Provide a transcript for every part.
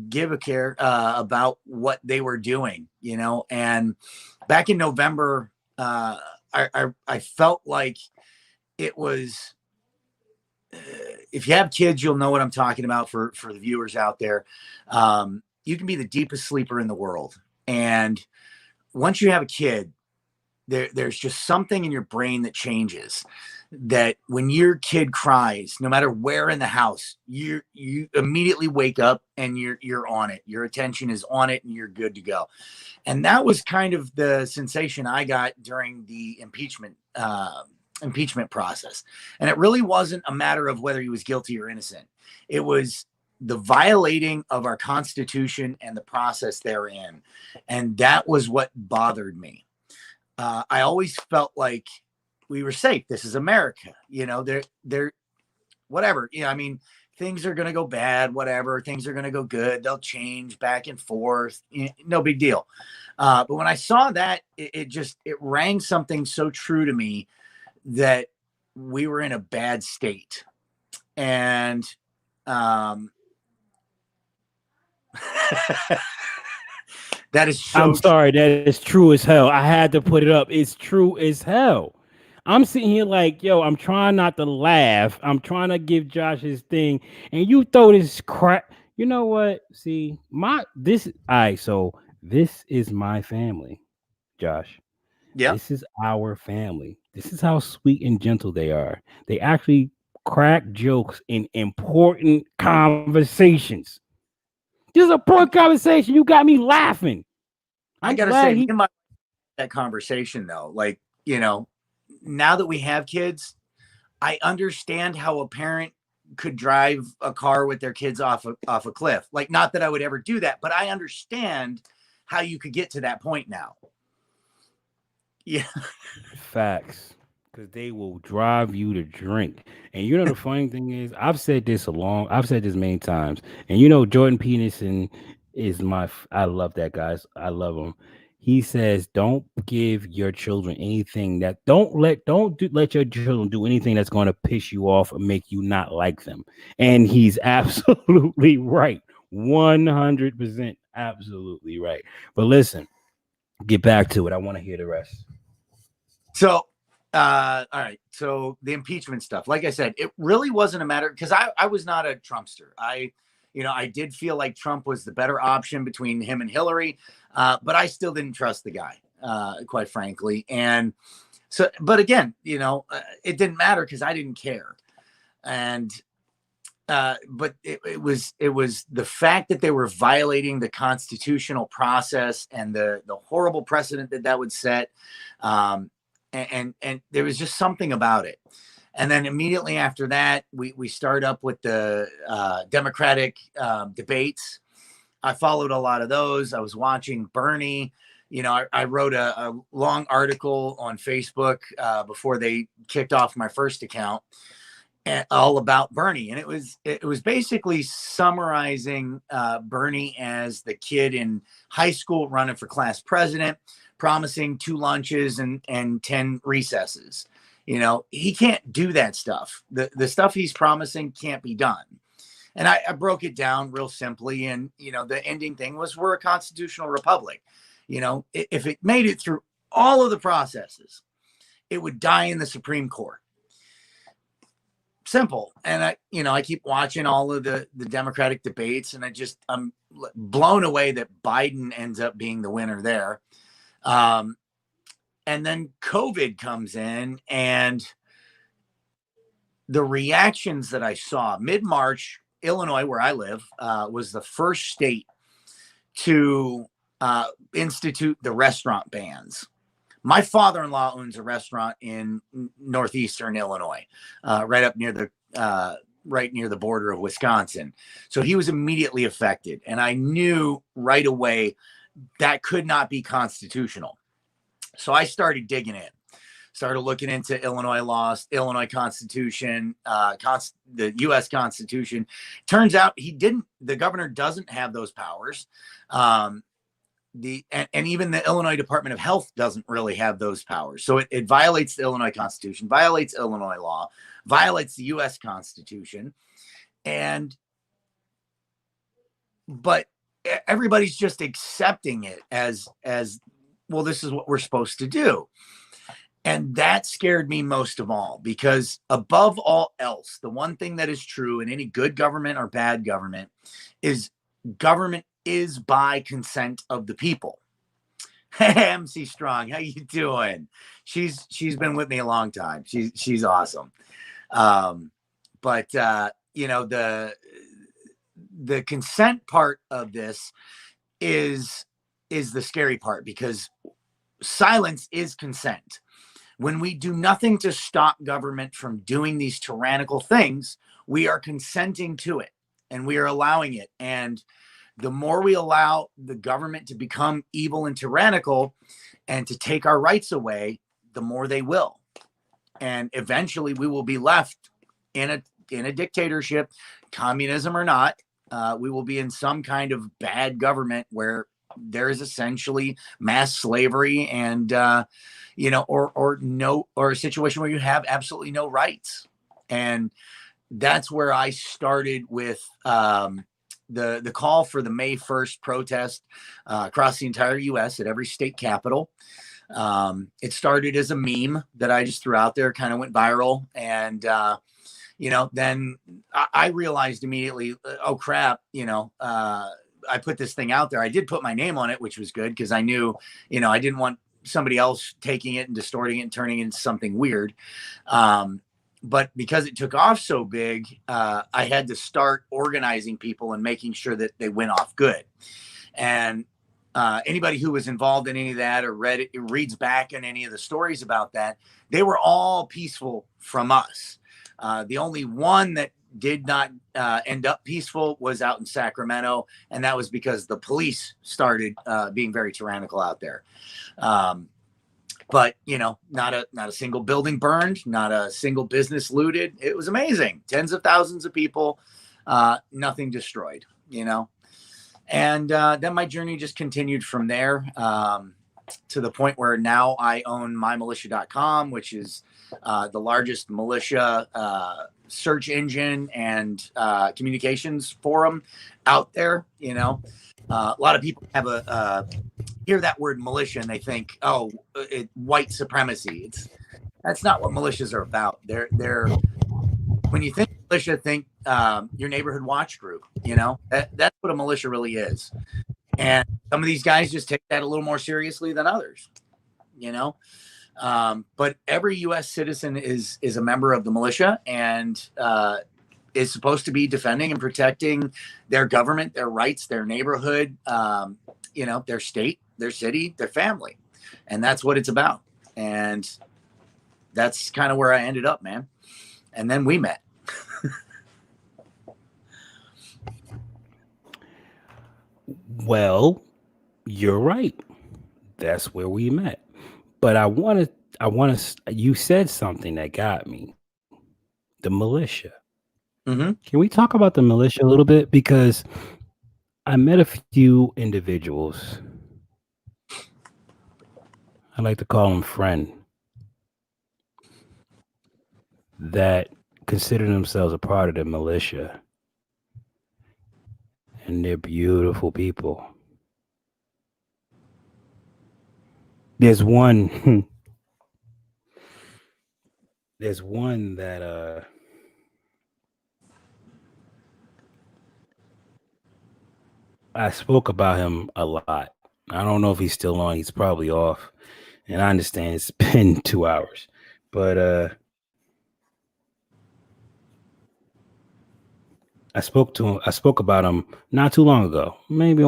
give a care about what they were doing, you know. And back in November, I felt like it was. If you have kids, you'll know what I'm talking about. For the viewers out there, you can be the deepest sleeper in the world, and once you have a kid, there's just something in your brain that changes. That when your kid cries, no matter where in the house, you immediately wake up and you're on it. Your attention is on it, and you're good to go. And that was kind of the sensation I got during the impeachment process. And it really wasn't a matter of whether he was guilty or innocent. It was the violating of our Constitution and the process therein. And that was what bothered me. I always felt like we were safe. This is America. You know, they're whatever. You know, I mean, things are going to go bad, whatever. Things are going to go good. They'll change back and forth. No big deal. But when I saw that, it rang something so true to me that we were in a bad state. And that is so I'm sorry, that is true as hell. I had to put it up. It's true as hell. I'm sitting here like, yo, I'm trying not to laugh. I'm trying to give Josh his thing, and you throw this crap. You know what? See, my this. All right, so this is my family, Josh. yeah. This is our family. This is how sweet and gentle they are. They actually crack jokes in important conversations. This is a important conversation. You got me laughing. I I'm gotta glad say, me he. and my that conversation though, like, you know, now that we have kids, I understand how a parent could drive a car with their kids off a cliff. Like, not that I would ever do that, but I understand how you could get to that point now. Yeah. Facts. Because they will drive you to drink. And you know the funny thing is, I've said this many times. And you know, Jordan Peterson is I love that guy. I love him. He says, don't give your children anything that let your children do anything that's going to piss you off or make you not like them. And he's absolutely right. 100% absolutely right. But listen, get back to it. I want to hear the rest. So, all right. So the impeachment stuff, like I said, it really wasn't a matter because I was not a Trumpster. I did feel like Trump was the better option between him and Hillary, but I still didn't trust the guy, quite frankly. And so, but again, it didn't matter because I didn't care. And but it was the fact that they were violating the constitutional process and the horrible precedent that would set. And there was just something about it. And then immediately after that, we start up with the Democratic debates. I followed a lot of those. I was watching Bernie. I wrote a long article on Facebook before they kicked off my first account, all about Bernie. And it was basically summarizing Bernie as the kid in high school running for class president, promising 2 lunches and 10 recesses. He can't do that stuff. The stuff he's promising can't be done. And I broke it down real simply. And, the ending thing was we're a constitutional republic. If it made it through all of the processes, it would die in the Supreme Court. Simple. And I keep watching all of the Democratic debates, and I'm blown away that Biden ends up being the winner there. And then COVID comes in, and the reactions that I saw mid-March, Illinois, where I live, was the first state to institute the restaurant bans. My father-in-law owns a restaurant in northeastern Illinois, right near the border of Wisconsin. So he was immediately affected. And I knew right away that could not be constitutional. So I started digging in, started looking into Illinois laws, Illinois Constitution, the U.S. Constitution. Turns out the governor doesn't have those powers. And even the Illinois Department of Health doesn't really have those powers. So it violates the Illinois Constitution, violates Illinois law, violates the U.S. Constitution. And but everybody's just accepting it as well, this is what we're supposed to do. And that scared me most of all, because above all else, the one thing that is true in any good government or bad government is government is by consent of the people. Hey, MC Strong, how you doing? She's been with me a long time. She's awesome. But you know, the consent part of this is the scary part, because silence is consent. When we do nothing to stop government from doing these tyrannical things, we are consenting to it and we are allowing it. And the more we allow the government to become evil and tyrannical and to take our rights away, the more they will. And eventually we will be left in a dictatorship, communism or not. We will be in some kind of bad government where there is essentially mass slavery and you know, or a situation where you have absolutely no rights. And that's where I started with the call for the May 1st protest across the entire U.S. at every state capitol. It started as a meme that I just threw out there, kind of went viral, and you know, then I realized immediately, oh crap, you know, I put this thing out there. I did put my name on it, which was good, because I knew, you know, I didn't want somebody else taking it and distorting it and turning it into something weird. But because it took off so big, I had to start organizing people and making sure that they went off good. And anybody who was involved in any of that or reads back in any of the stories about that, they were all peaceful from us. The only one that did not end up peaceful was out in Sacramento, and that was because the police started being very tyrannical out there. But you know, not a single building burned, not a single business looted. It was amazing. Tens of thousands of people, nothing destroyed. You know, and then my journey just continued from there. To the point where now I own mymilitia.com, which is the largest militia search engine and communications forum out there. You know, a lot of people have hear that word militia and they think, oh, white supremacy. That's not what militias are about. They're when you think militia, think your neighborhood watch group. You know, that's what a militia really is. And some of these guys just take that a little more seriously than others, you know. But every U.S. citizen is a member of the militia and is supposed to be defending and protecting their government, their rights, their neighborhood, you know, their state, their city, their family. And that's what it's about. And that's kind of where I ended up, man. And then we met. Well, you're right. That's where we met. But you said something that got me. The militia. Mm-hmm. Can we talk about the militia a little bit? Because I met a few individuals. I like to call them friend, that consider themselves a part of the militia. And they're beautiful people. There's one there's one that I spoke about him a lot. I don't know if he's still on. He's probably off. And I understand it's been 2 hours. But I spoke about him not too long ago. Maybe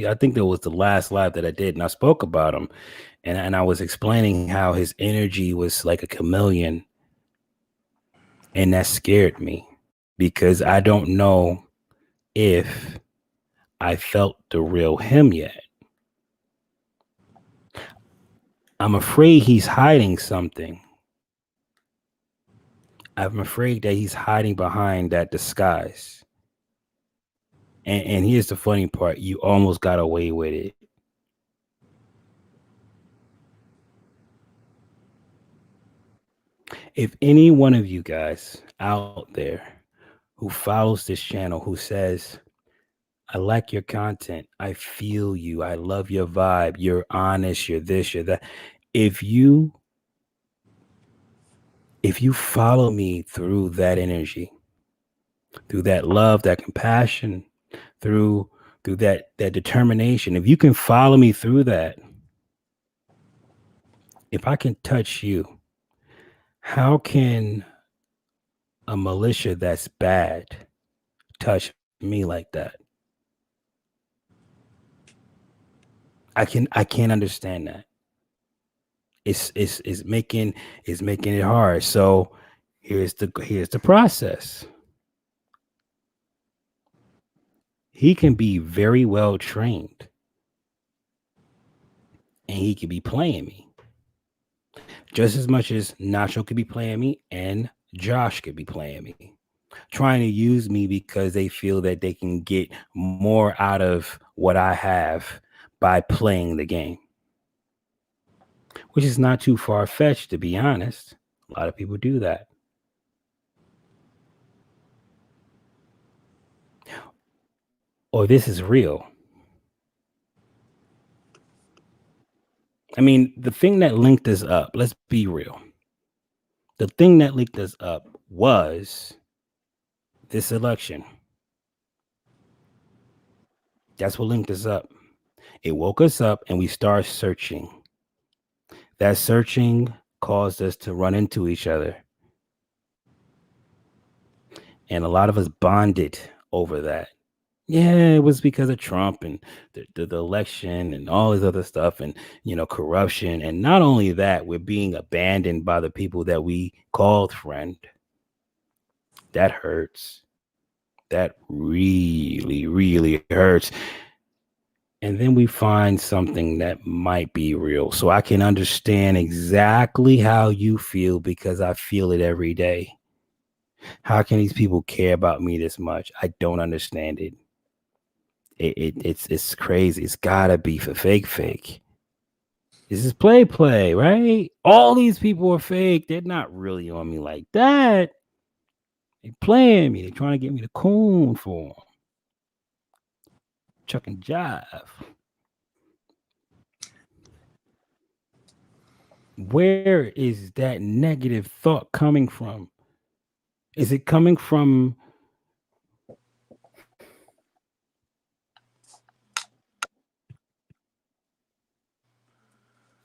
I think that was the last live that I did, and I spoke about him, and I was explaining how his energy was like a chameleon, and that scared me because I don't know if I felt the real him yet. I'm afraid he's hiding something. I'm afraid that he's hiding behind that disguise. And here's the funny part. You almost got away with it. If any one of you guys out there who follows this channel who says, I like your content. I feel you. I love your vibe. You're honest. You're this, you're that. If you if you follow me through that energy, through that love, that compassion, through that determination, if you can follow me through that, if I can touch you, how can a militia that's bad touch me like that? I can't understand that. It's making it hard. So here's the process. He can be very well trained and he could be playing me just as much as Nacho could be playing me and Josh could be playing me, trying to use me because they feel that they can get more out of what I have by playing the game, which is not too far fetched, to be honest. A lot of people do that. Or this is real. I mean, the thing that linked us up, let's be real. The thing that linked us up was this election. That's what linked us up. It woke us up and we started searching. That searching caused us to run into each other. And a lot of us bonded over that. Yeah, it was because of Trump and the election and all this other stuff and, corruption. And not only that, we're being abandoned by the people that we called friend. That hurts. That really, really hurts. And then we find something that might be real. So I can understand exactly how you feel because I feel it every day. How can these people care about me this much? I don't understand it. It's crazy. It's gotta be for fake. This is play, right? All these people are fake. They're not really on me like that. They playing me. They trying to get me to coon for them. Chuck and jive. Where is that negative thought coming from? Is it coming from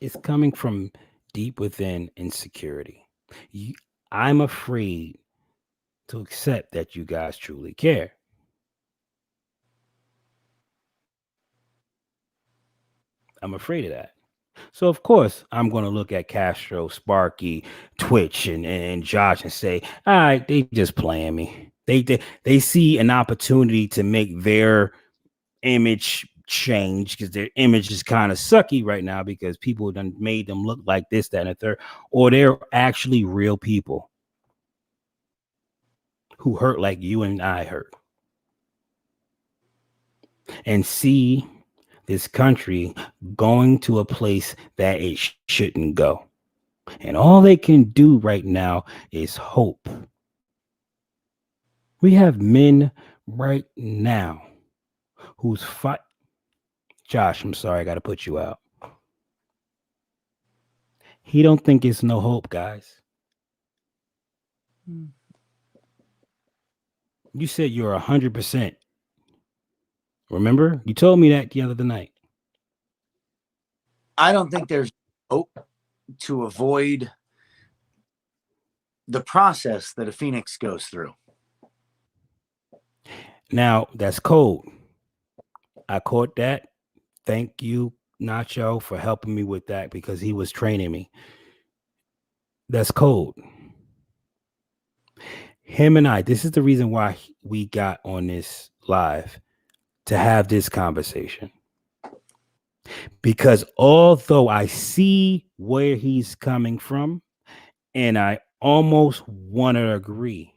it's coming from deep within insecurity? You, I'm afraid to accept that you guys truly care. I'm afraid of that. So of course I'm going to look at Castro, Sparky, Twitch, and Josh and say, all right, they just playing me. They see an opportunity to make their image change because their image is kind of sucky right now because people done made them look like this, that, and the third, or they're actually real people who hurt like you and I hurt, and see this country going to a place that it shouldn't go. And all they can do right now is hope. We have men right now who's fight. Josh, I'm sorry, I got to put you out. He don't think it's no hope, guys. You said you're 100%. Remember? You told me that the other night. I don't think there's hope to avoid the process that a phoenix goes through. Now, that's cold. I caught that. Thank you, Nacho, for helping me with that because he was training me. That's cold. Him and I, this is the reason why we got on this live to have this conversation. Because although I see where he's coming from and I almost want to agree,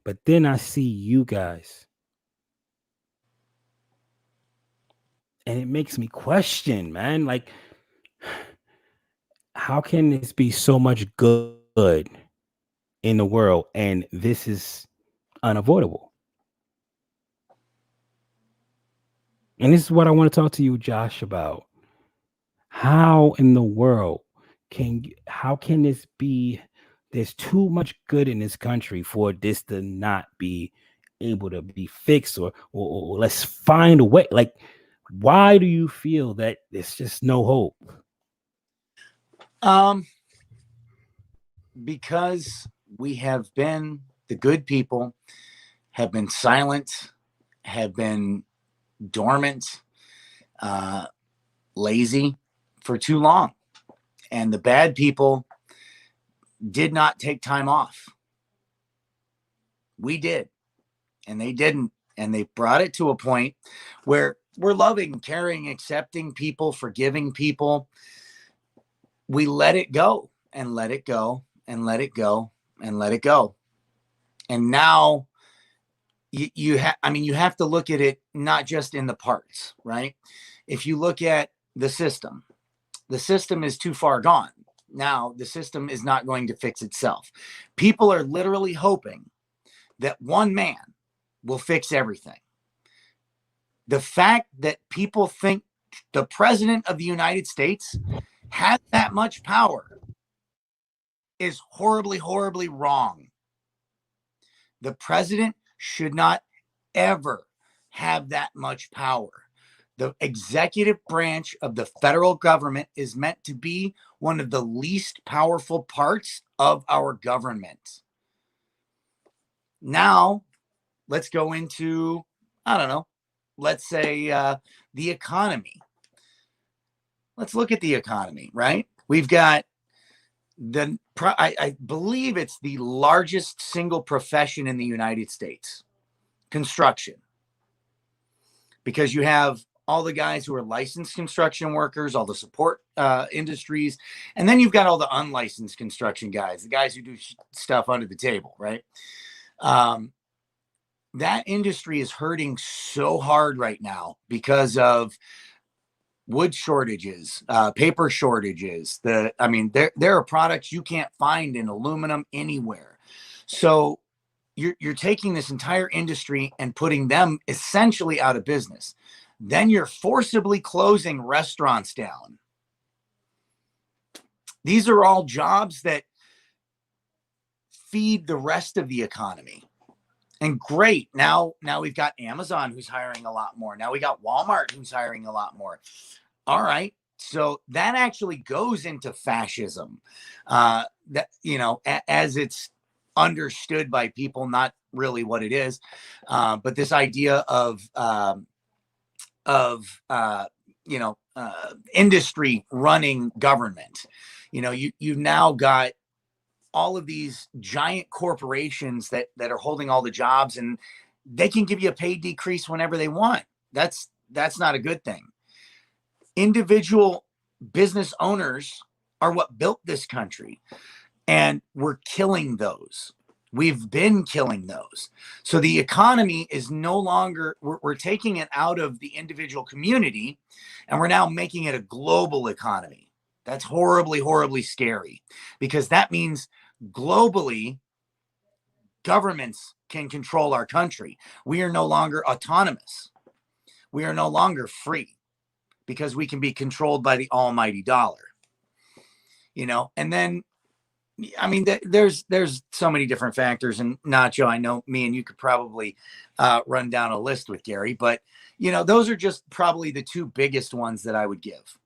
but then I see you guys and it makes me question, man, like, how can this be so much good in the world and this is unavoidable? And this is what I want to talk to you, Josh, about. How in the world how can this be? There's too much good in this country for this to not be able to be fixed, or let's find a way. Like, why do you feel that there's just no hope? Um, because we have been the good people have been silent, have been dormant, uh, lazy for too long, and the bad people did not take time off. We did, and they didn't, and they brought it to a point where we're loving, caring, accepting people, forgiving people. We let it go and let it go and let it go and let it go. And now you have to look at it not just in the parts, right? If you look at the system is too far gone. Now the system is not going to fix itself. People are literally hoping that one man will fix everything. The fact that people think the president of the United States has that much power is horribly, horribly wrong. The president should not ever have that much power. The executive branch of the federal government is meant to be one of the least powerful parts of our government. Now, let's go into, I don't know, let's say the economy. Let's look at the economy, right? We've got I believe it's the largest single profession in the United States, construction, because you have all the guys who are licensed construction workers, all the support industries, and then you've got all the unlicensed construction guys, the guys who do stuff under the table, right? Um, that industry is hurting so hard right now because of wood shortages, paper shortages. There are products you can't find in aluminum anywhere. So you're taking this entire industry and putting them essentially out of business. Then you're forcibly closing restaurants down. These are all jobs that feed the rest of the economy. And great, now we've got Amazon who's hiring a lot more. Now we got Walmart who's hiring a lot more. All right, so that actually goes into fascism. That as it's understood by people, not really what it is, but this idea of industry running government. You've now got all of these giant corporations that are holding all the jobs, and they can give you a pay decrease whenever they want. That's not a good thing. Individual business owners are what built this country, and we're killing those. We've been killing those. So the economy is no longer, we're taking it out of the individual community, and we're now making it a global economy. That's horribly, horribly scary, because that means globally governments can control our country. We are no longer autonomous. We are no longer free, because we can be controlled by the almighty dollar. And then there's so many different factors. And Nacho, I know me and you could probably run down a list with Gary, but those are just probably the two biggest ones that I would give.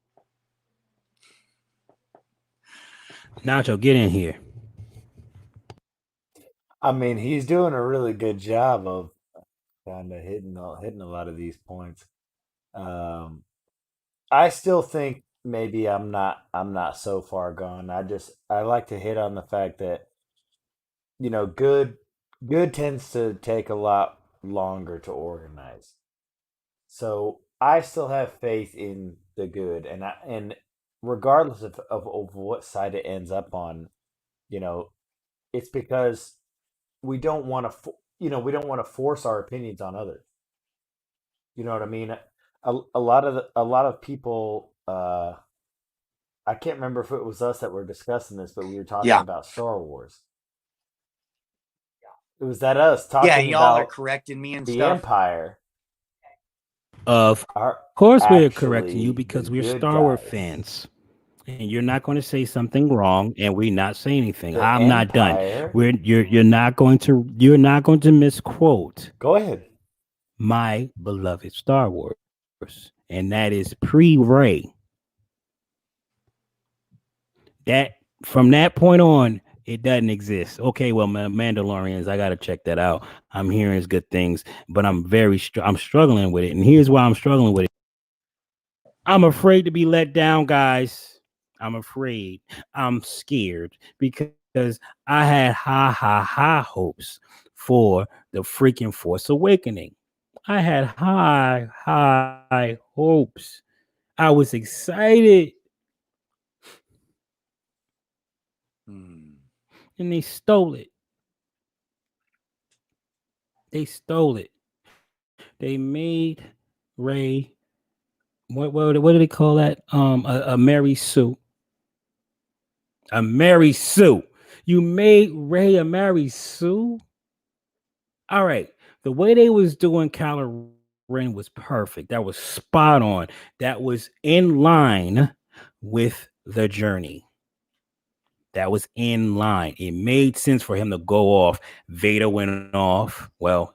Nacho, get in here. I mean, he's doing a really good job of kind of hitting a lot of these points. Um, I still think maybe I'm not so far gone. I like to hit on the fact that good tends to take a lot longer to organize. So I still have faith in the good, and regardless of what side it ends up on, you know, it's because we don't want to force our opinions on others. You know what I mean? A lot of people. I can't remember if it was us that were discussing this, but we were talking Yeah. about Star Wars. It was that us Yeah. talking Y'all are about correcting me and the stuff. Empire. Of are course, we're correcting you actually the because we're good Star Wars guys. fans. And you're not going to say something wrong, and we're not saying anything. The I'm not done. Empire. You're not going to misquote Go ahead. my beloved Star Wars, and that is pre-Ray. That from that point on, it doesn't exist. Okay, well, Mandalorians, I gotta check that out. I'm hearing good things, but I'm struggling with it, and here's why I'm struggling with it. I'm afraid to be let down, guys. I'm afraid. I'm scared because I had high hopes for the freaking Force Awakening. I had high hopes. I was excited, Hmm. and they stole it. They stole it. They made Ray what do they call that? A Mary Sue. A Mary Sue. You made Ray a Mary Sue? All right. The way they was doing Kylo Ren was perfect. That was spot on. That was in line with the journey. That was in line. It made sense for him to go off. Vader went off. Well,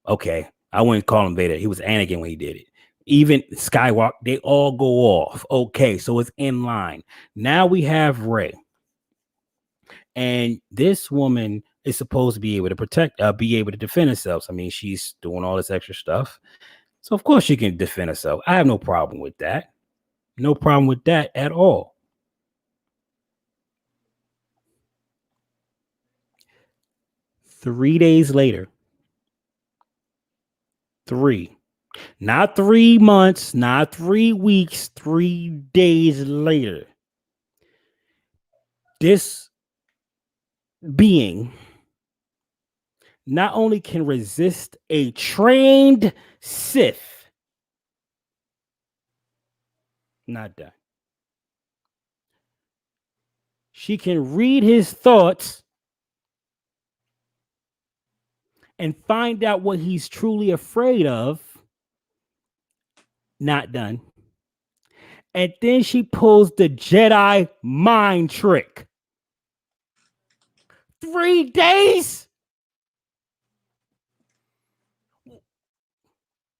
okay. I wouldn't call him Vader. He was Anakin when he did it. Even Skywalker, they all go off. Okay, so it's in line. Now we have Rey. And this woman is supposed to be able to be able to defend herself. I mean, she's doing all this extra stuff. So of course she can defend herself. I have no problem with that. No problem with that at all. 3 days later, three, not 3 months, not 3 weeks, 3 days later, this being not only can resist a trained Sith, not done. She can read his thoughts and find out what he's truly afraid of, not done. And then she pulls the Jedi mind trick. 3 days?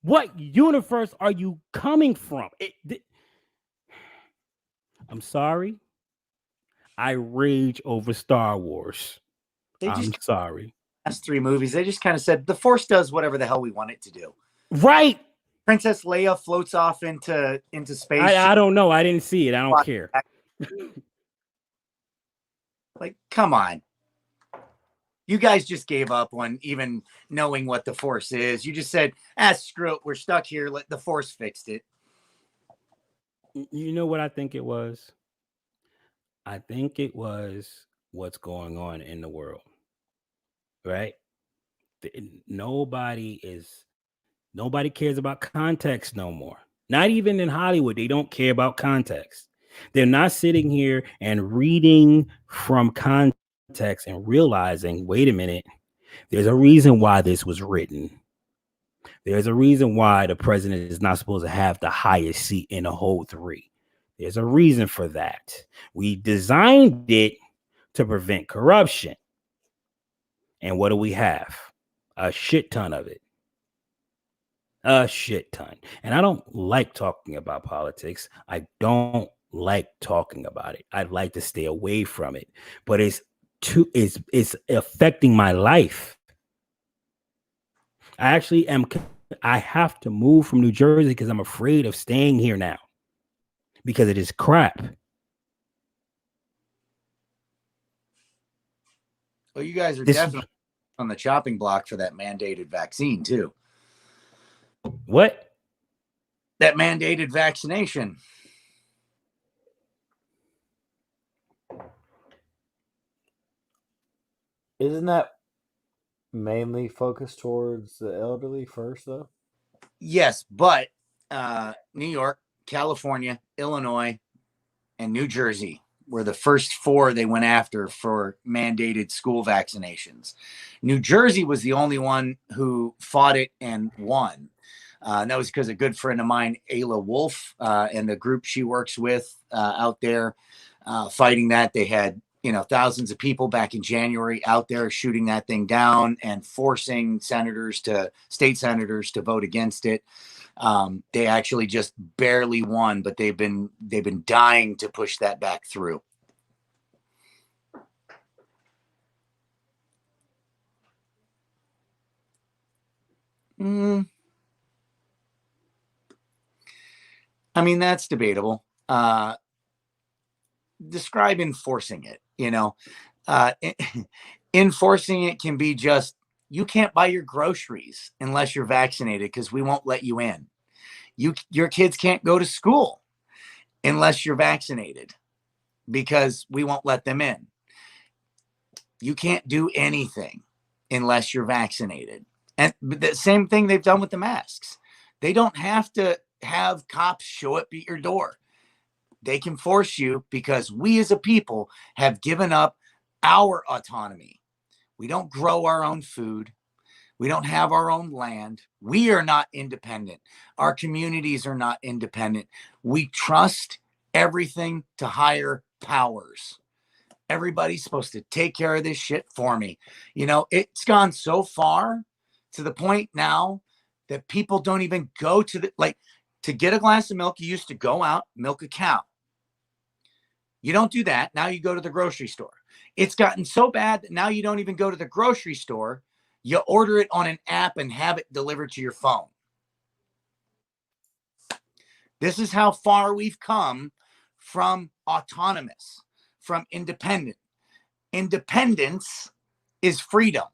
What universe are you coming from? I'm sorry. I rage over Star Wars. I'm sorry. Last three movies, they just kind of said the Force does whatever the hell we want it to do. Right. Princess Leia floats off into space. I don't know. I didn't see it. I don't care. Like, come on. You guys just gave up on even knowing what the Force is. You just said, screw it. We're stuck here. Let the Force fixed it. You know what I think it was? I think it was what's going on in the world. Right? Nobody cares about context no more. Not even in Hollywood. They don't care about context. They're not sitting here and reading from context and realizing, wait a minute, there's a reason why this was written. There's a reason why the president is not supposed to have the highest seat in the whole three. There's a reason for that. We designed it to prevent corruption. And what do we have? A shit ton of it. A shit ton. And I don't like talking about politics. I don't like talking about it. I'd like to stay away from it. But it's affecting my life. I have to move from New Jersey because I'm afraid of staying here now. Because it is crap. Well, you guys are definitely on the chopping block for that mandated vaccine too. What? That mandated vaccination. Isn't that mainly focused towards the elderly first, though? Yes, but New York, California, Illinois, and New Jersey were the first four they went after for mandated school vaccinations. New Jersey was the only one who fought it and won. And that was because a good friend of mine, Ayla Wolf, and the group she works with out there fighting that. They had, thousands of people back in January out there shooting that thing down and forcing state senators to vote against it. They actually just barely won, but they've been dying to push that back through. I mean, that's debatable. Describe enforcing it, enforcing it can be just, you can't buy your groceries unless you're vaccinated because we won't let you in. Your kids can't go to school unless you're vaccinated because we won't let them in. You can't do anything unless you're vaccinated. And the same thing they've done with the masks. They don't have to have cops show up at your door. They can force you because we as a people have given up our autonomy. We don't grow our own food. We don't have our own land. We are not independent. Our communities are not independent. We trust everything to higher powers. Everybody's supposed to take care of this shit for me. It's gone so far to the point now that people don't even go to to get a glass of milk. You used to go out, milk a cow. You don't do that. Now you go to the grocery store. It's gotten so bad that now you don't even go to the grocery store. You order it on an app and have it delivered to your phone. This is how far we've come from autonomous, from independent. Independence is freedom.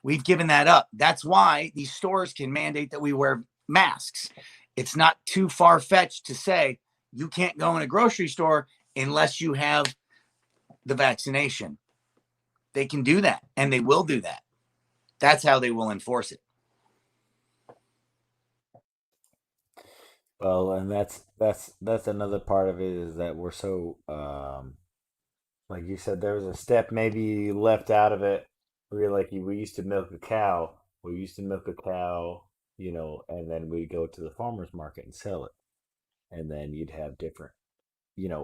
We've given that up. That's why these stores can mandate that we wear masks. It's not too far-fetched to say you can't go in a grocery store unless you have the vaccination. They can do that, and they will do that. That's how they will enforce it. Well, and that's another part of it is that we're so like you said, there was a step maybe left out of it. We used to milk a cow. We used to milk a cow, and then we'd go to the farmer's market and sell it. And then you'd have different,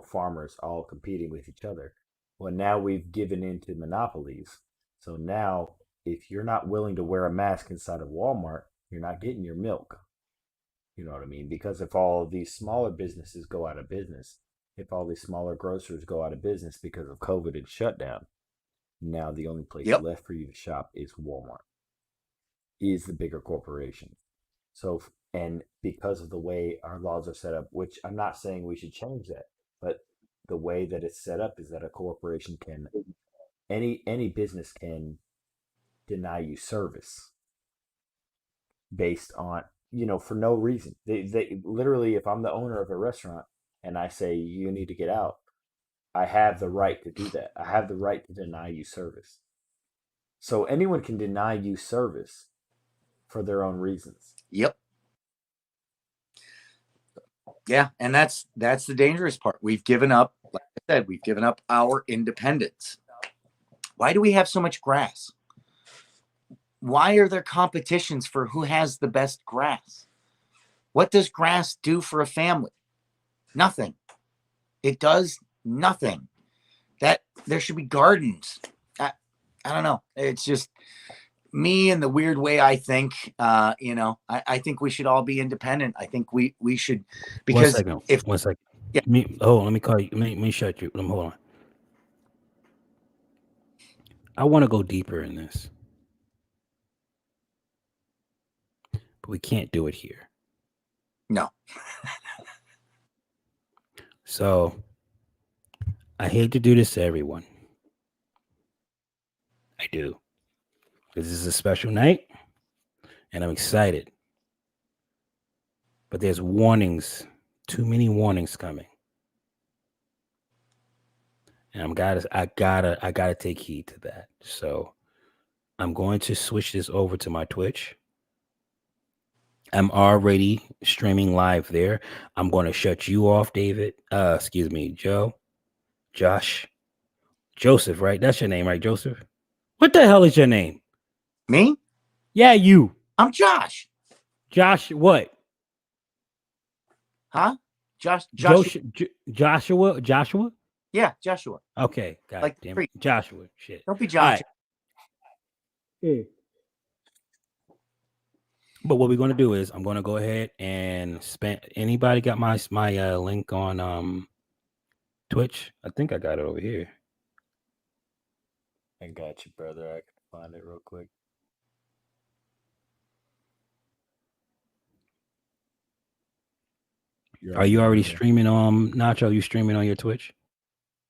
farmers all competing with each other. Well, now we've given into monopolies. So now, if you're not willing to wear a mask inside of Walmart, you're not getting your milk. You know what I mean? Because if all of these smaller businesses go out of business, if all these smaller grocers go out of business because of COVID and shutdown, now the only place left for you to shop is Walmart, is the bigger corporation. So, and because of the way our laws are set up, which I'm not saying we should change that, but the way that it's set up is that a corporation can, any business can deny you service based on, for no reason. They literally, if I'm the owner of a restaurant and I say you need to get out, I have the right to do that. I have the right to deny you service. So anyone can deny you service for their own reasons. Yep. Yeah, and that's the dangerous part. We've given up, like I said, we've given up our independence. Why do we have so much grass? Why are there competitions for who has the best grass? What does grass do for a family? Nothing. It does nothing. That there should be gardens. I don't know. It's just me and the weird way I think. I think we should all be independent. I think we should, because one second. Yeah. Let me call you. Let me shut you. Hold on. I want to go deeper in this, but we can't do it here. No. So I hate to do this to everyone. I do. This is a special night, and I'm excited. But there's warnings, too many warnings coming. And I gotta take heed to that. So I'm going to switch this over to my Twitch. I'm already streaming live there. I'm going to shut you off, David. Excuse me, Josh, Joseph, right? That's your name, right, Joseph? What the hell is your name? Me? Yeah, you. I'm Josh. Josh, what? Huh? Joshua. Joshua? Yeah, Joshua. Okay, god Like the damn it. tree. Joshua. Shit. Don't be All Joshua. right. But what we're gonna do is I'm gonna go ahead and spend anybody got my link on Twitch? I think I got it over here. I got you, brother. I can find it real quick. Are you already streaming Nacho? You streaming on your Twitch?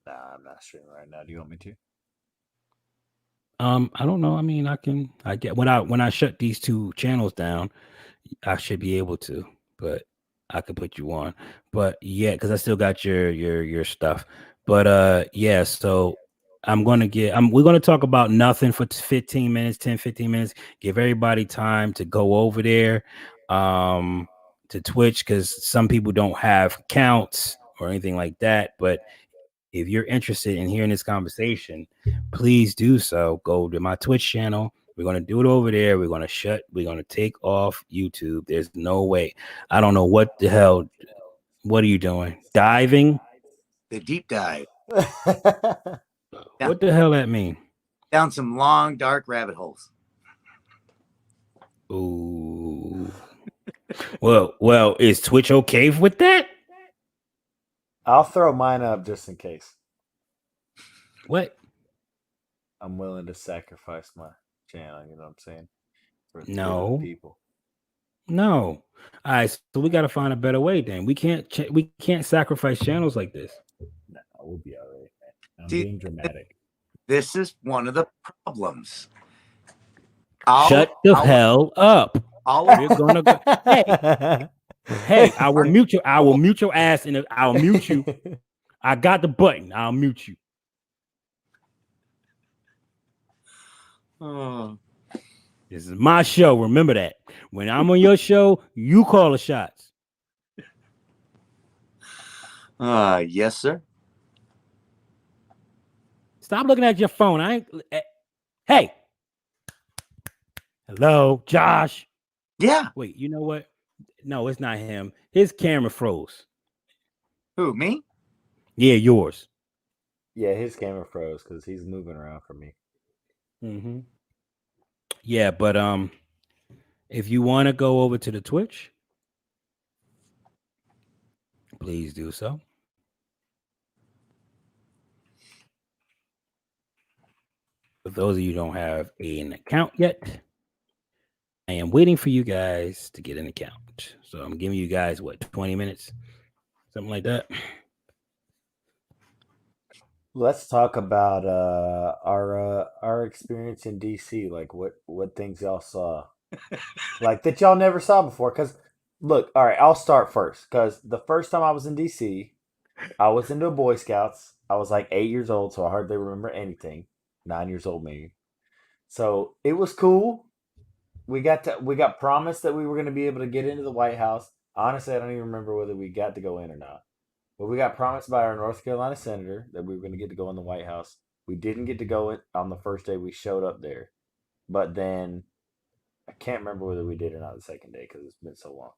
Nah, I'm not streaming right now. Do you want me to? I don't know. I mean, I get when I shut these two channels down, I should be able to, but I could put you on. But yeah, because I still got your stuff. But yeah, so we're gonna talk about nothing for 15 minutes, 10, 15 minutes. Give everybody time to go over there to Twitch, because some people don't have accounts or anything like that. But if you're interested in hearing this conversation, please do so. Go to my Twitch channel. We're going to do it over there. We're going to take off YouTube. There's no way. I don't know what the hell. What are you doing? Diving? The deep dive. What the hell that mean? Down some long, dark rabbit holes. Ooh. Well, is Twitch okay with that? I'll throw mine up just in case. What? I'm willing to sacrifice my channel. You know what I'm saying? For the people. No. All right, so we got to find a better way. Then we can't sacrifice channels like this. No, we'll be all right, man. I'm being dramatic. This is one of the problems. Shut the hell up. We're gonna go. Hey, I will mute you. I will mute your ass, and I'll mute you. I got the button. I'll mute you. Oh. This is my show. Remember that. When I'm on your show, you call the shots. Yes, sir. Stop looking at your phone. Hey. Hello, Josh. Yeah. Wait, you know what? No, it's not him. His camera froze. Who, me? Yeah, yours. Yeah, his camera froze because he's moving around for me. Mm-hmm. Yeah, but if you want to go over to the Twitch, please do so. For those of you who don't have an account yet, I am waiting for you guys to get an account. So I'm giving you guys 20 minutes, something like that. Let's talk about our experience in DC. Like what things y'all saw, like that y'all never saw before. Because look, all right, I'll start first. Because the first time I was in DC, I was into Boy Scouts. I was like 8 years old, so I hardly remember anything. 9 years old, maybe. So it was cool. We got promised that we were going to be able to get into the White House. Honestly, I don't even remember whether we got to go in or not. But we got promised by our North Carolina senator that we were going to get to go in the White House. We didn't get to go in on the first day we showed up there. But then I can't remember whether we did or not the second day because it's been so long.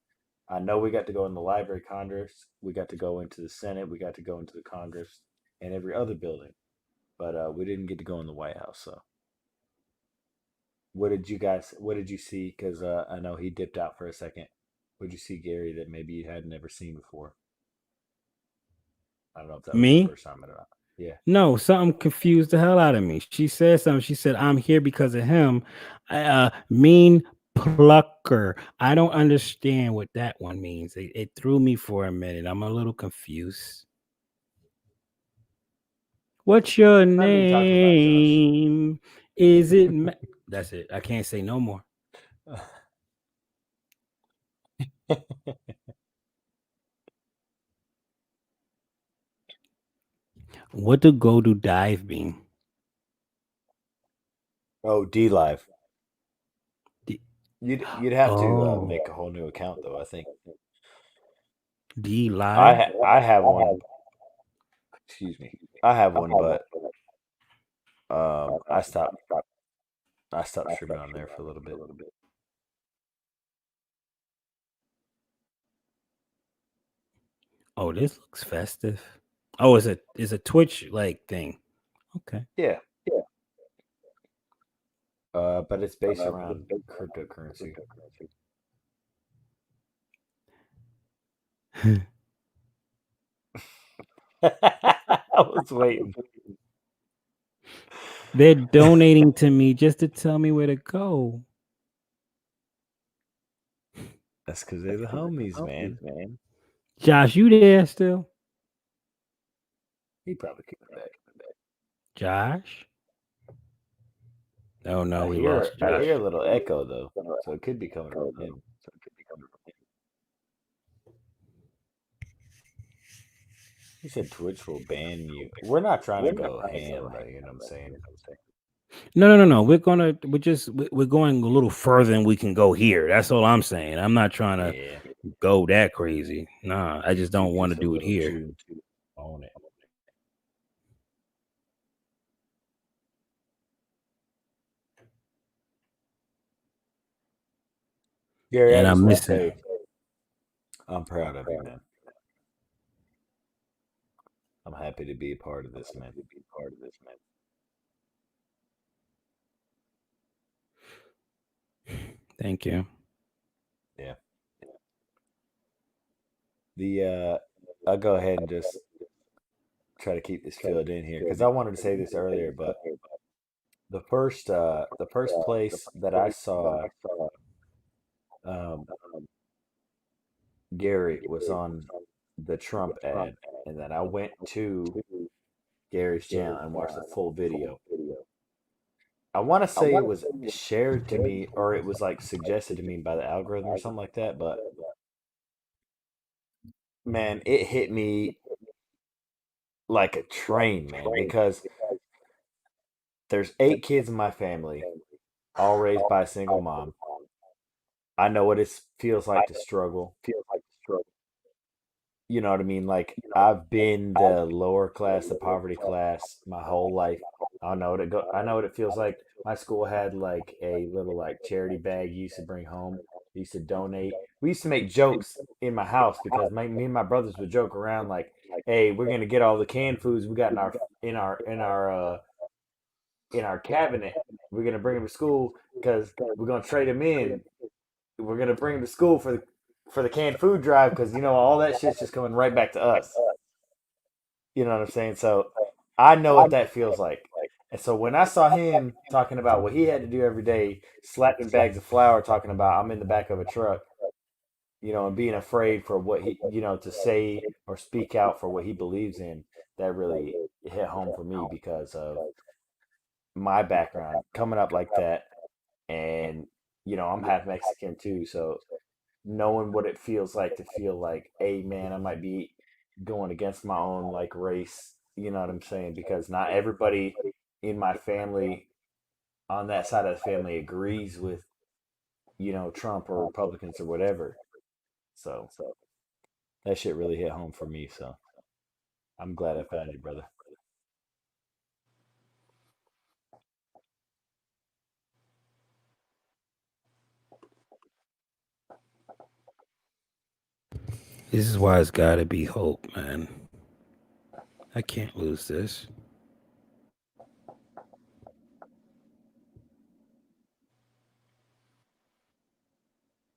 I know we got to go in the Library of Congress. We got to go into the Senate. We got to go into the Congress and every other building. But we didn't get to go in the White House. So what did you see? Because I know he dipped out for a second. What did you see, Gary, that maybe you had never seen before? I don't know if that was the first time or not. Yeah. No, something confused the hell out of me. She said something. She said, I'm here because of him. Mean plucker. I don't understand what that one means. It threw me for a minute. I'm a little confused. What's your name? Is it? That's it. I can't say no more. What do go to dive mean? Oh, D Live. You'd have to make a whole new account though. I think. D Live. I have one. Excuse me. I have one, but I stopped streaming on there for a little bit. Oh, this looks festive. Oh, it's a Twitch like thing. Okay. Yeah, but it's based around cryptocurrency. I was waiting. They're donating to me just to tell me where to go. That's because they're the homies, man. Josh, you there still? He probably coming back. Josh? Oh no, we lost I Josh. hear a little echo though, so it could be coming from him. He said Twitch will ban you. We're not trying to go ham though. You know what I'm saying? No. We're going a little further than we can go here. That's all I'm saying. I'm not trying to Yeah, go that crazy. Nah, I just don't you want to just a do it little here. too on it. Gary, I And just I'm want to missing. say I'm proud of you, man. I'm happy to be a part of this, man. Thank you. Yeah. I'll go ahead and just try to keep this filled in here because I wanted to say this earlier, but the first place that I saw um, Gary was on the Trump ad, and then I went to Gary's channel and watched the full video. I want to say it was shared to me or it was like suggested to me by the algorithm or something like that, but man, it hit me like a train, man, because there's 8 kids in my family, all raised by a single mom. I know what it feels like to struggle. You know what I mean? Like I've been the lower class, the poverty class my whole life. I know what it feels like. My school had like a little like charity bag you used to bring home. You used to donate. We used to make jokes in my house because me and my brothers would joke around like, "Hey, we're gonna get all the canned foods we got in our cabinet. We're gonna bring them to school because we're gonna trade them in. We're gonna bring them to school for the canned food drive because you know all that shit's just coming right back to us. You know what I'm saying? So I know what that feels like. And so when I saw him talking about what he had to do every day, slapping bags of flour, talking about I'm in the back of a truck, you know, and being afraid for what he, you know, to say or speak out for what he believes in, that really hit home for me because of my background coming up like that. And, you know, I'm half Mexican too. So knowing what it feels like to feel like, hey man, I might be going against my own like race, you know what I'm saying? Because not everybody in my family on that side of the family agrees with, you know, Trump or Republicans or whatever. So that shit really hit home for me. So I'm glad I found you, brother. This is why it's gotta be hope, man. I can't lose this.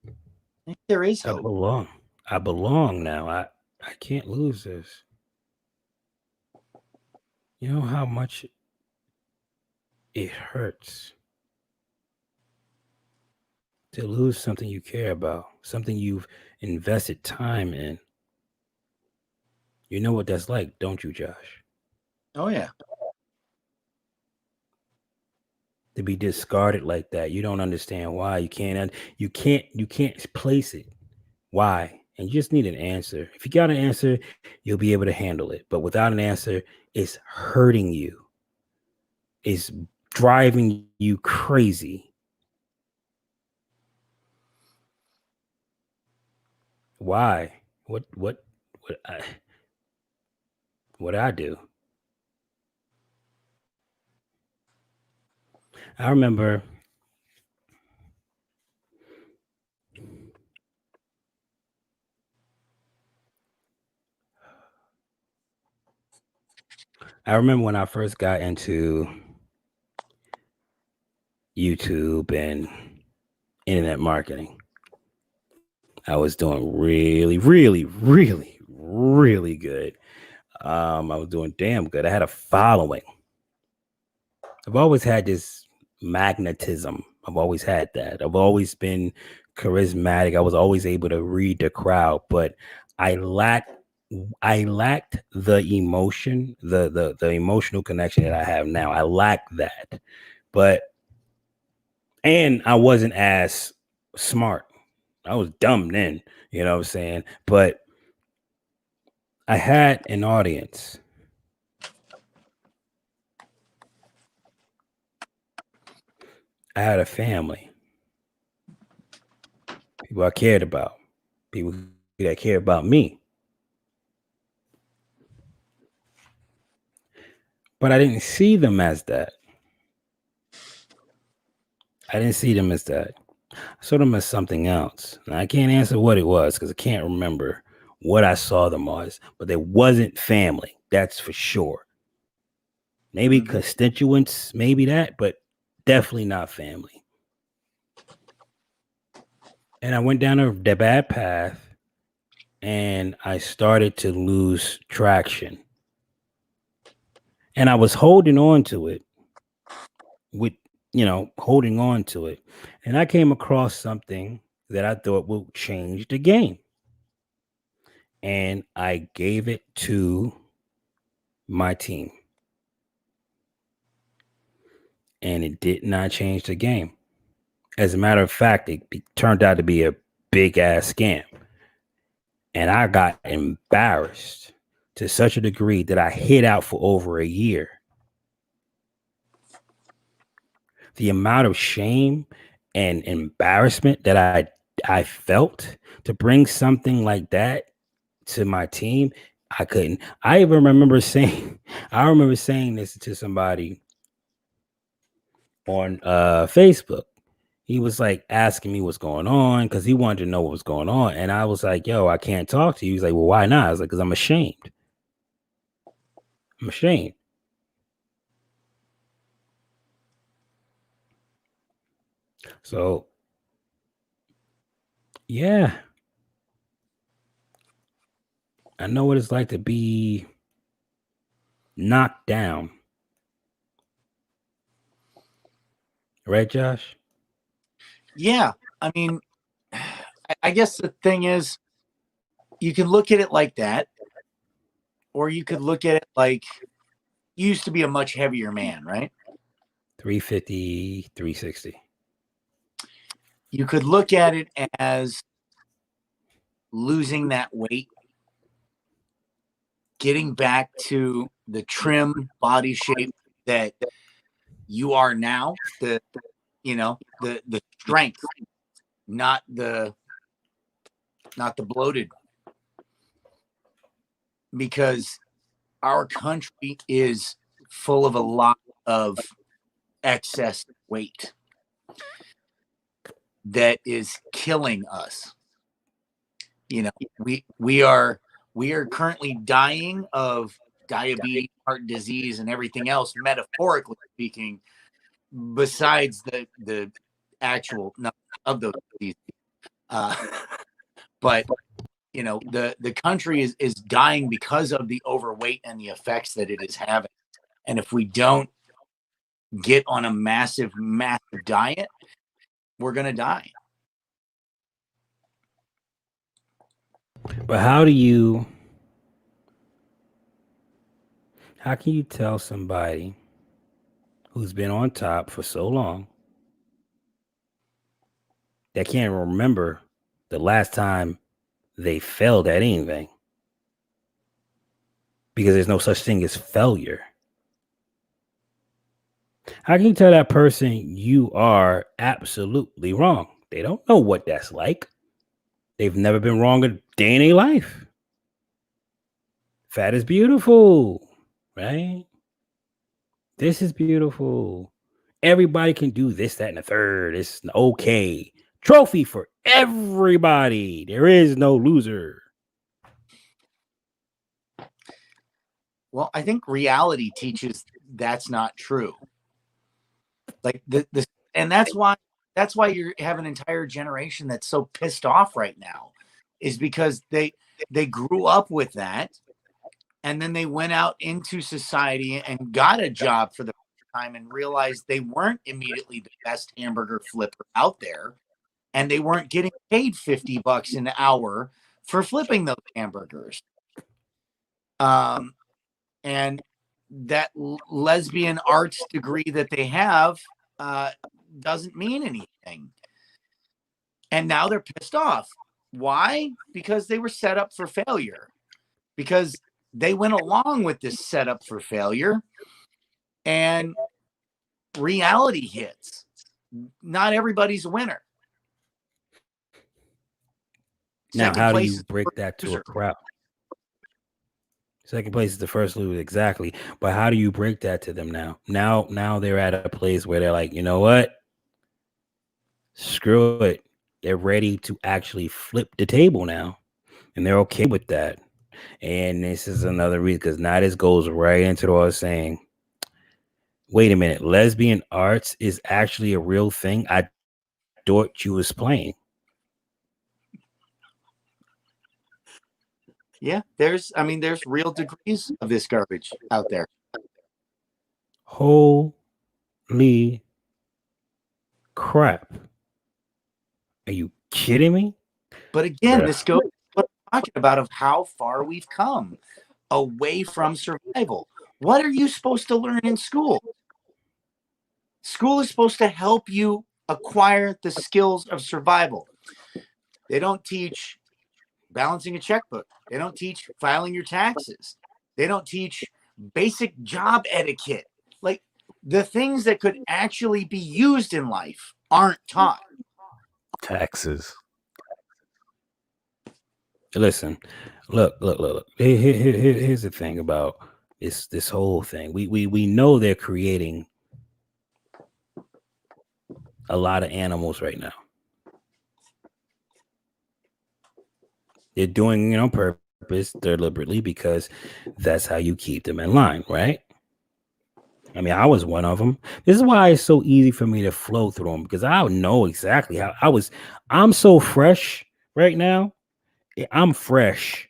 I think there is I hope. belong. I belong now. I can't lose this. You know how much it hurts to lose something you care about, something you've invested time in. You know what that's like, don't you, Josh? Oh yeah. To be discarded like that. You don't understand why. You can't place it. Why? And you just need an answer. If you got an answer, you'll be able to handle it. But without an answer, it's hurting you. It's driving you crazy. Why? What what I do? I remember I remember when I first got into YouTube and internet marketing, I was doing really, really, really, really good. I was doing damn good. I had a following. I've always had this magnetism. I've always had that. I've always been charismatic. I was always able to read the crowd, but I lacked the emotion, the emotional connection that I have now. I lacked that. But and I wasn't as smart. I was dumb then, you know what I'm saying? But I had an audience. I had a family, people I cared about, people that cared about me. But I didn't see them as that. I didn't see them as that. I saw them as something else. And I can't answer what it was because I can't remember what I saw them as, but they wasn't family. That's for sure. Maybe constituents, maybe that, but definitely not family. And I went down the bad path and I started to lose traction. And I was holding on to it with, holding on to it. And I came across something that I thought will change the game. And I gave it to my team. And it did not change the game. As a matter of fact, it turned out to be a big ass scam. And I got embarrassed to such a degree that I hid out for over a year. The amount of shame and embarrassment that I felt to bring something like that to my team, I couldn't. I remember saying this to somebody on Facebook. He was like asking me what's going on because he wanted to know what was going on. And I was like, yo, I can't talk to you. He's like, well, why not? I was like, because I'm ashamed. I'm ashamed. So, yeah, I know what it's like to be knocked down. Right, Josh? Yeah. I mean, I guess the thing is, you can look at it like that, or you could look at it like you used to be a much heavier man, right? 350, 360. You could look at it as losing that weight, getting back to the trim body shape that you are now, the strength, not the bloated, because our country is full of a lot of excess weight that is killing us. We are currently dying of diabetes, heart disease, and everything else, metaphorically speaking, besides the actual number of those diseases. But the country is dying because of the overweight and the effects that it is having. And if we don't get on a massive diet, we're going to die. But how can you tell somebody who's been on top for so long that can't remember the last time they failed at anything? Because there's no such thing as failure. How can you tell that person you are absolutely wrong? They don't know what that's like. They've never been wrong a day in their life. Fat is beautiful, right? This is beautiful. Everybody can do this, that, and the third. It's okay. Trophy for everybody. There is no loser. Well, I think reality teaches that's not true. Like and that's why you have an entire generation that's so pissed off right now, is because they grew up with that, and then they went out into society and got a job for the first time and realized they weren't immediately the best hamburger flipper out there, and they weren't getting paid $50 an hour for flipping those hamburgers. And that lesbian arts degree that they have doesn't mean anything. And now they're pissed off. Why? Because they were set up for failure. Because they went along with this setup for failure, and reality hits. Not everybody's a winner. Now, how do you break that to a crowd? Second place is the first loser, exactly. But how do you break that to them now? Now they're at a place where they're like, you know what? Screw it. They're ready to actually flip the table now, and they're okay with that. And this is another reason, because now this goes right into what I was saying. Wait a minute, lesbian arts is actually a real thing. I thought you was playing. Yeah, there's real degrees of this garbage out there. Holy crap. Are you kidding me? But again, this goes to what I'm talking about, of how far we've come away from survival. What are you supposed to learn in school? School is supposed to help you acquire the skills of survival. They don't teach balancing a checkbook. They don't teach filing your taxes. They don't teach basic job etiquette. Like, the things that could actually be used in life aren't taught. Taxes. Listen, look. Here's the thing about this whole thing. We know they're creating a lot of animals right now. They're doing it on purpose, deliberately, because that's how you keep them in line, right? I mean, I was one of them. This is why it's so easy for me to flow through them, because I know exactly how I'm so fresh right now. I'm fresh,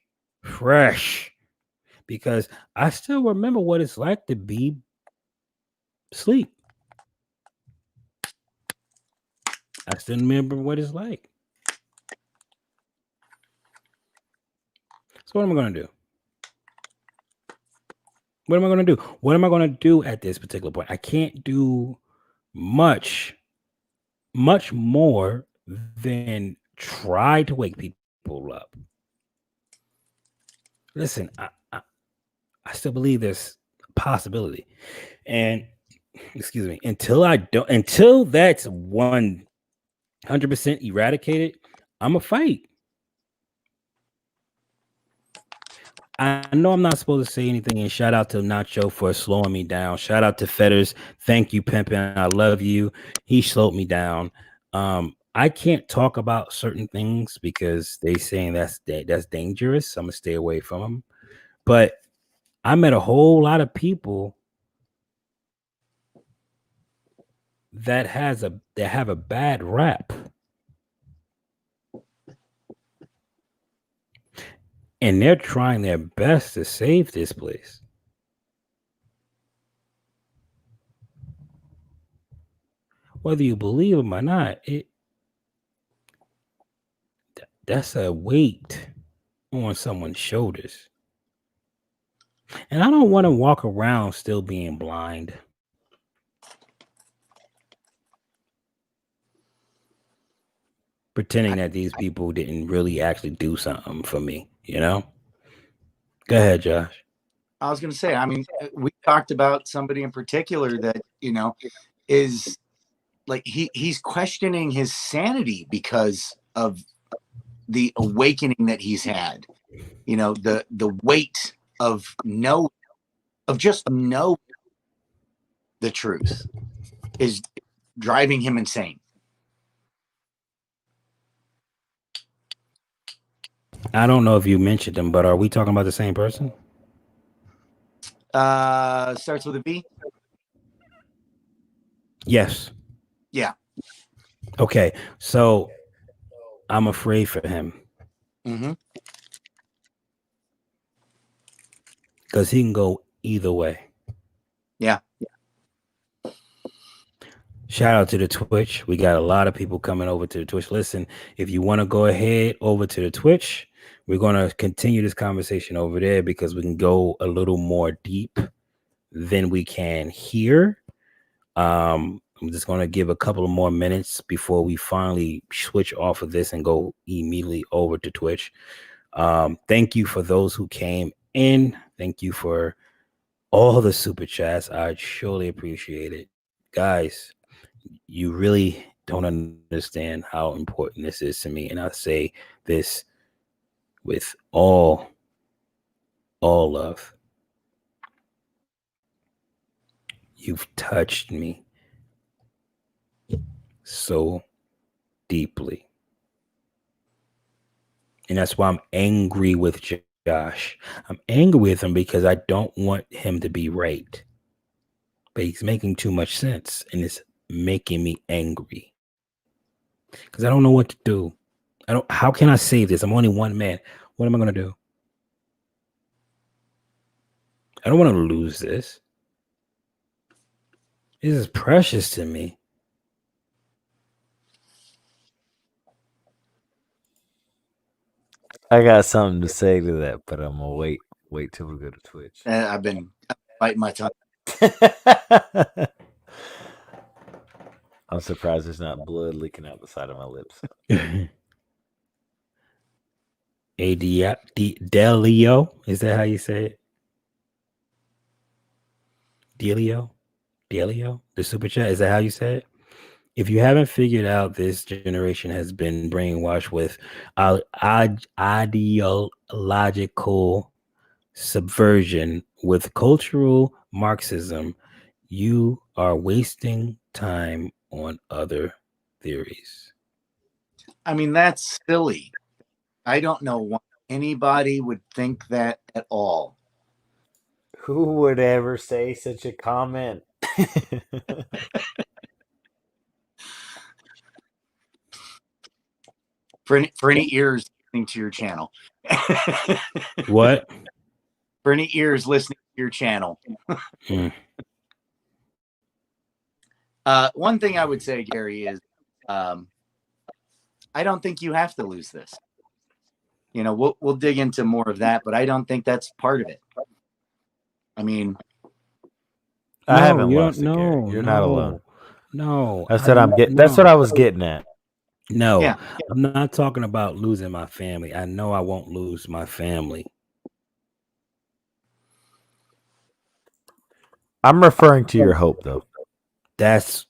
because I still remember what it's like to be asleep. I still remember what it's like. So what am I going to do? What am I going to do? What am I going to do at this particular point? I can't do much more than try to wake people up. Listen, I still believe there's a possibility. And excuse me, until that's 100% eradicated, I'm a fight. I know I'm not supposed to say anything, and shout out to Nacho for slowing me down. Shout out to Fetters. Thank you, Pimpin'. I love you. He slowed me down. I can't talk about certain things because they saying that's dangerous. I'm gonna stay away from them. But I met a whole lot of people that have a bad rap. And they're trying their best to save this place. Whether you believe them or not, that's a weight on someone's shoulders. And I don't want to walk around still being blind. Pretending that these people didn't really actually do something for me, you know? Go ahead, Josh. I was going to say, I mean, we talked about somebody in particular that, is like, he's questioning his sanity because of the awakening that he's had. The weight of just know the truth is driving him insane. I don't know if you mentioned them, but are we talking about the same person? Starts with a V. Yes. Yeah. Okay. So I'm afraid for him Mm-hmm. because he can go either way. Yeah. Shout out to the Twitch. We got a lot of people coming over to the Twitch. Listen, if you want to go ahead over to the Twitch, we're going to continue this conversation over there because we can go a little more deep than we can here. I'm just going to give a couple of more minutes before we finally switch off of this and go immediately over to Twitch. Thank you for those who came in. Thank you for all the super chats. I surely appreciate it. Guys, you really don't understand how important this is to me. And I say this with all love. You've touched me so deeply. And that's why I'm angry with Josh. I'm angry with him because I don't want him to be right. But he's making too much sense and it's making me angry. Because I don't know what to do. How can I save this? I'm only one man. What am I gonna do? I don't want to lose this. This is precious to me. I got something to say to that, but I'm gonna wait till we go to Twitch. I've been biting my tongue. I'm surprised there's not blood leaking out the side of my lips. Delio, is that how you say it? Delio, the super chat. Is that how you say it? If you haven't figured out, this generation has been brainwashed with ideological subversion with cultural Marxism. You are wasting time on other theories. I mean, that's silly. I don't know why anybody would think that at all. Who would ever say such a comment? For any ears listening to your channel. What? For any ears listening to your channel. One thing I would say, Gary, is I don't think you have to lose this. You know, we'll dig into more of that, but I don't think that's part of it. I mean, I haven't lost it, Gary. You're not alone. No, that's what I'm getting. That's what I was getting at. No, yeah. I'm not talking about losing my family. I know I won't lose my family. I'm referring to your hope, though. That's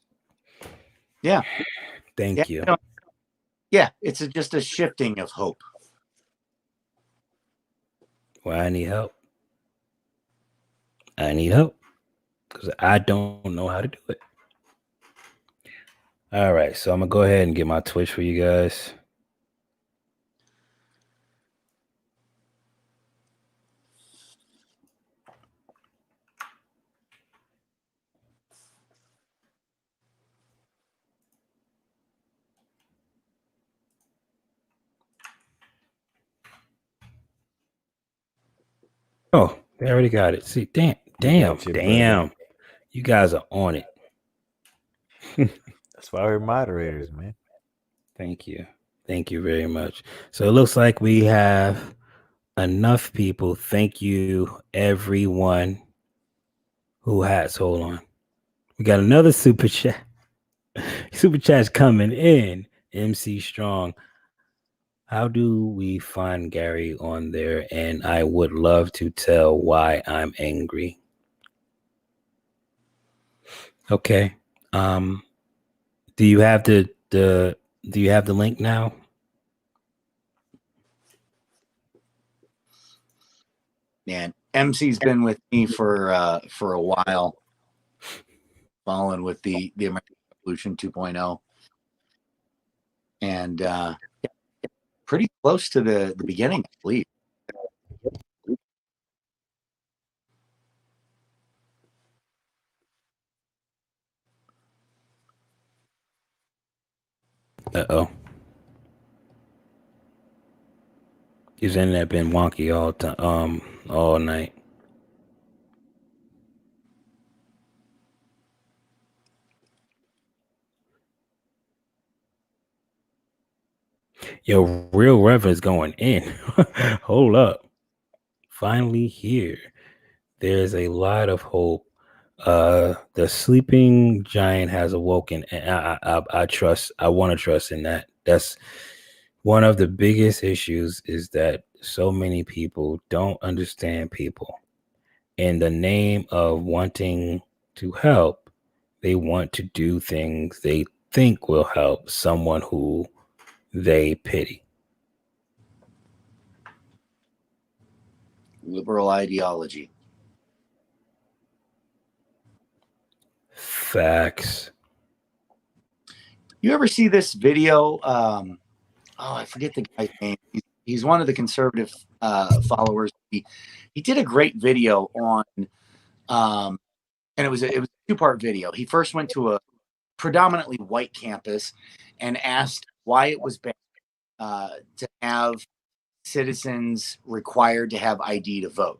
yeah. Thank you. Yeah, it's just a shifting of hope. Well, I need help. I need help because I don't know how to do it. All right, so I'm gonna go ahead and get my Twitch for you guys. Oh, they already got it. See, damn. You guys are on it. That's why we're moderators, man. Thank you. Thank you very much. So it looks like we have enough people. Thank you, everyone who has. Hold on. We got another super chat. Super chat's coming in. MC Strong. How do we find Gary on there? And I would love to tell why I'm angry. Okay. Do you have the link now? Man, MC's been with me for a while, following with the American Revolution 2.0, and pretty close to the beginning, I believe. Uh-oh. His internet been wonky all night. Yo, real reverend's going in. Hold up. Finally here. There's a lot of hope. The sleeping giant has awoken, and I trust. I want to trust in that. That's one of the biggest issues is that so many people don't understand people. In the name of wanting to help, they want to do things they think will help someone who they pity. Liberal ideology. Facts. You ever see this video? I forget the guy's name. He's one of the conservative followers. He did a great video on, and it was a 2-part video. He first went to a predominantly white campus and asked why it was bad to have citizens required to have ID to vote.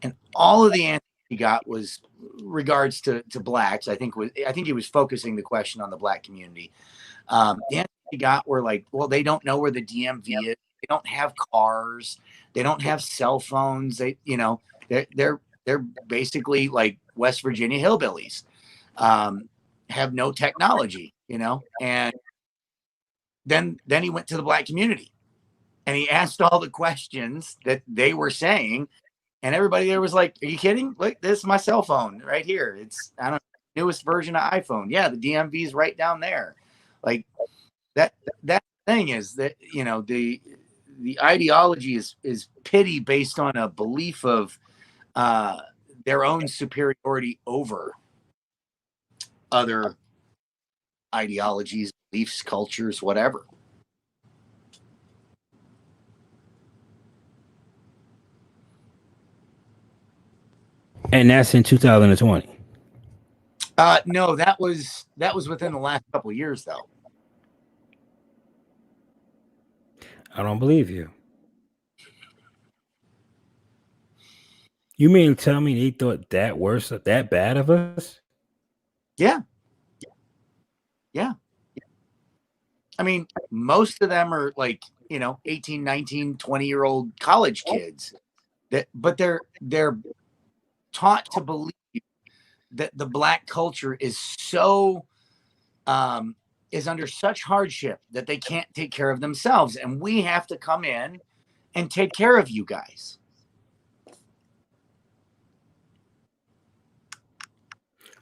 And all of the answers he got was regards to blacks. I think he was focusing the question on the black community. The answers he got were like, well, they don't know where the DMV is. They don't have cars. They don't have cell phones. They're basically like West Virginia hillbillies. Have no technology, and then he went to the black community and he asked all the questions that they were saying, and everybody there was like, are you kidding? Look, this is my cell phone right here. It's newest version of iPhone. Yeah, the DMV is right down there. Like that thing is that the ideology is pity based on a belief of their own superiority over other ideologies, beliefs, cultures, whatever. And that's in 2020. No, that was within the last couple of years, though. I don't believe you. You mean tell me they thought that bad of us? Yeah. I mean, most of them are like, 18, 19, 20-year-old college kids but they're taught to believe that the black culture is so is under such hardship that they can't take care of themselves, and we have to come in and take care of you guys.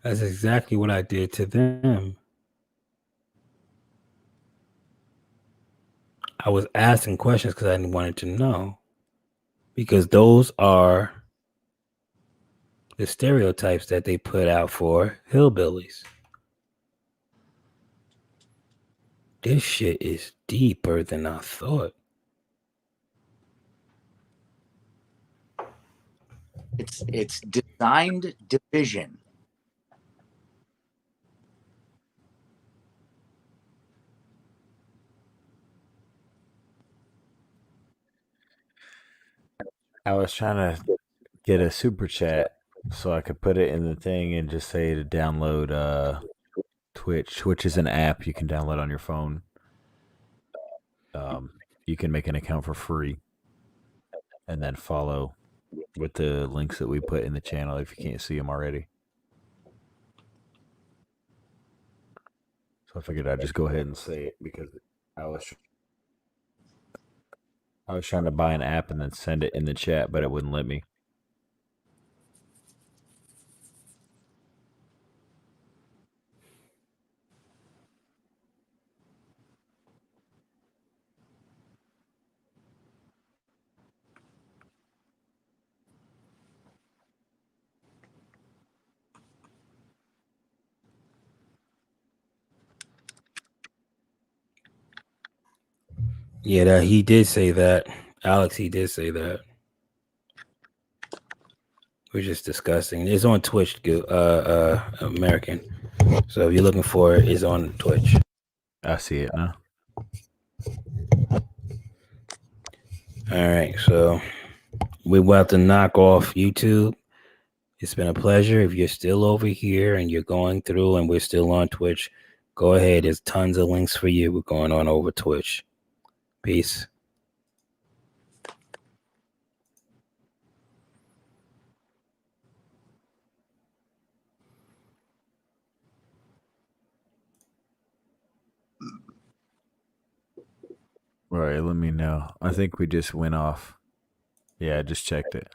That's exactly what I did to them. I was asking questions because I wanted to know. Because those are the stereotypes that they put out for hillbillies. This shit is deeper than I thought. It's designed division. I was trying to get a super chat so I could put it in the thing and just say to download Twitch, which is an app you can download on your phone. You can make an account for free and then follow with the links that we put in the channel if you can't see them already. So I figured I'd just go ahead and say it because I was trying to buy an app and then send it in the chat, but it wouldn't let me. Yeah, he did say that. Alex, he did say that. We're just discussing. It's on Twitch, American. So if you're looking for it, it's on Twitch. I see it now. All right, so we're about to knock off YouTube. It's been a pleasure. If you're still over here and you're going through and we're still on Twitch, go ahead. There's tons of links for you. We're going on over Twitch. Peace. All right, let me know. I think we just went off. Yeah, I just checked it.